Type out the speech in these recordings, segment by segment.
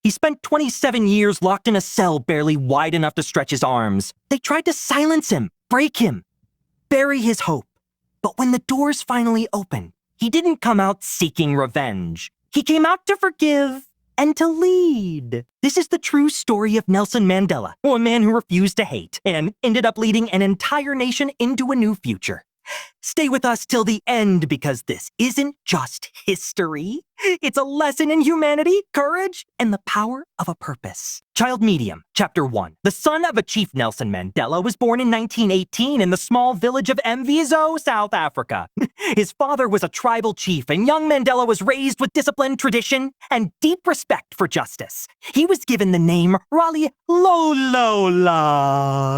He spent 27 years locked in a cell barely wide enough to stretch his arms. They tried to silence him, break him, bury his hope. But when the doors finally opened, he didn't come out seeking revenge. He came out to forgive and to lead. This is the true story of Nelson Mandela, a man who refused to hate and ended up leading an entire nation into a new future. Stay with us till the end because this isn't just history. It's a lesson in humanity, courage, and the power of a purpose. Child Medium, Chapter 1. The son of a Chief Nelson Mandela was born in 1918 in the small village of Mvizo, South Africa. His father was a tribal chief, and young Mandela was raised with discipline, tradition, and deep respect for justice. He was given the name Raleigh Lolola,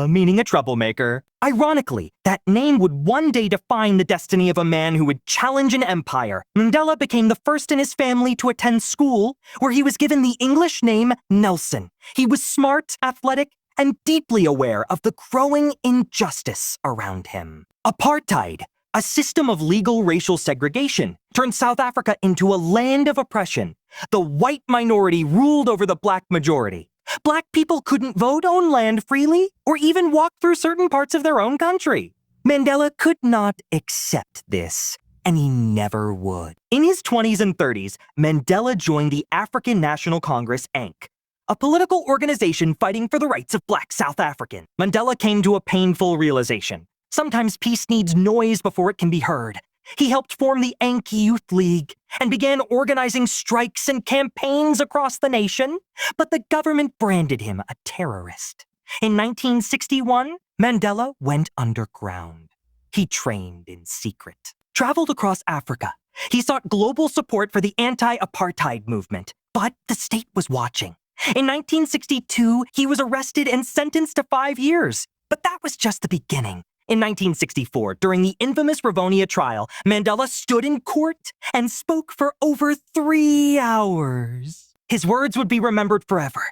meaning a troublemaker. Ironically, that name would one day define the destiny of a man who would challenge an empire. Mandela became the first in his family to attend school, where he was given the English name Nelson. He was smart, athletic, and deeply aware of the growing injustice around him. Apartheid, a system of legal racial segregation, turned South Africa into a land of oppression. The white minority ruled over the black majority. Black people couldn't vote, own land freely, or even walk through certain parts of their own country. Mandela could not accept this, and he never would. In his 20s and 30s, Mandela joined the African National Congress, ANC, a political organization fighting for the rights of black South Africans. Mandela came to a painful realization. Sometimes peace needs noise before it can be heard. He helped form the ANC Youth League and began organizing strikes and campaigns across the nation, but the government branded him a terrorist. In 1961, Mandela went underground. He trained in secret, traveled across Africa. He sought global support for the anti-apartheid movement, but the state was watching. In 1962, he was arrested and sentenced to 5 years, but that was just the beginning. In 1964, during the infamous Rivonia trial, Mandela stood in court and spoke for over 3 hours. His words would be remembered forever.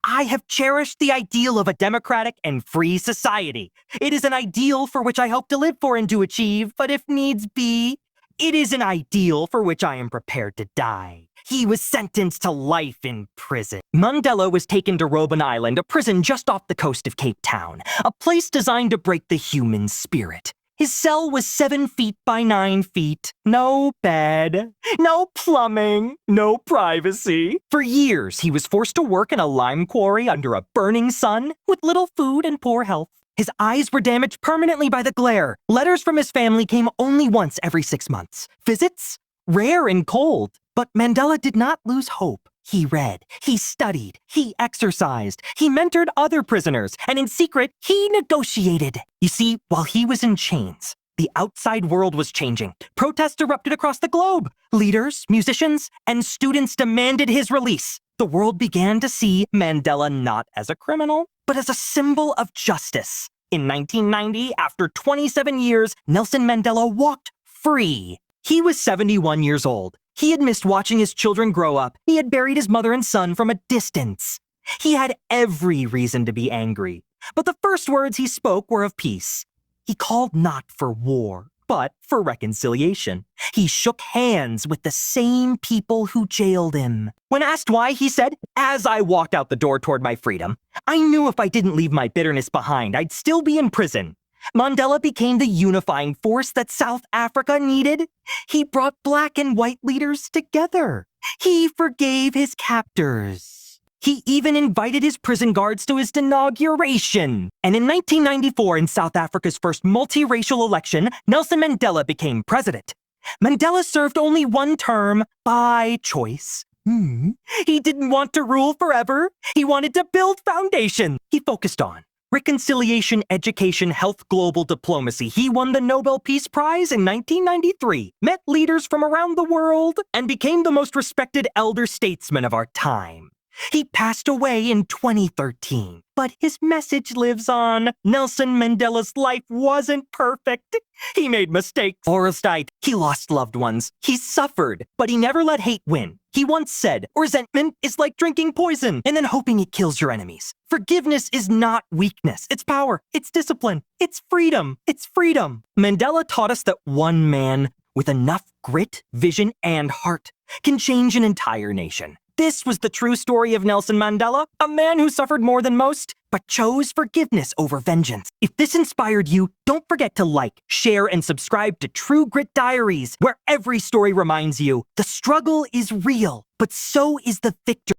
I have cherished the ideal of a democratic and free society. It is an ideal for which I hope to live for and to achieve, but if needs be, it is an ideal for which I am prepared to die. He was sentenced to life in prison. Mandela was taken to Robben Island, a prison just off the coast of Cape Town, a place designed to break the human spirit. His cell was 7 feet by 9 feet. No bed, no plumbing, no privacy. For years, he was forced to work in a lime quarry under a burning sun with little food and poor health. His eyes were damaged permanently by the glare. Letters from his family came only once every 6 months. Visits? Rare and cold. But Mandela did not lose hope. He read, he studied, he exercised, he mentored other prisoners, and in secret, he negotiated. You see, while he was in chains, the outside world was changing. Protests erupted across the globe. Leaders, musicians, and students demanded his release. The world began to see Mandela not as a criminal, but as a symbol of justice. In 1990, after 27 years, Nelson Mandela walked free. He was 71 years old. He had missed watching his children grow up. He had buried his mother and son from a distance. He had every reason to be angry, but the first words he spoke were of peace. He called not for war, but for reconciliation. He shook hands with the same people who jailed him. When asked why, he said, "As I walked out the door toward my freedom, I knew if I didn't leave my bitterness behind, I'd still be in prison." Mandela became the unifying force that South Africa needed. He brought black and white leaders together. He forgave his captors. He even invited his prison guards to his inauguration. And in 1994, in South Africa's first multiracial election, Nelson Mandela became president. Mandela served only 1 term by choice. He didn't want to rule forever. He wanted to build foundation. He focused on reconciliation, education, health, global diplomacy. He won the Nobel Peace Prize in 1993, met leaders from around the world, and became the most respected elder statesman of our time. He passed away in 2013, but his message lives on. Nelson Mandela's life wasn't perfect. He made mistakes. Forrest died. He lost loved ones. He suffered, but he never let hate win. He once said, resentment is like drinking poison and then hoping it kills your enemies. Forgiveness is not weakness. It's power. It's discipline. It's freedom. It's freedom. Mandela taught us that one man with enough grit, vision, and heart can change an entire nation. This was the true story of Nelson Mandela, a man who suffered more than most, but chose forgiveness over vengeance. If this inspired you, don't forget to like, share, and subscribe to True Grit Diaries, where every story reminds you the struggle is real, but so is the victory.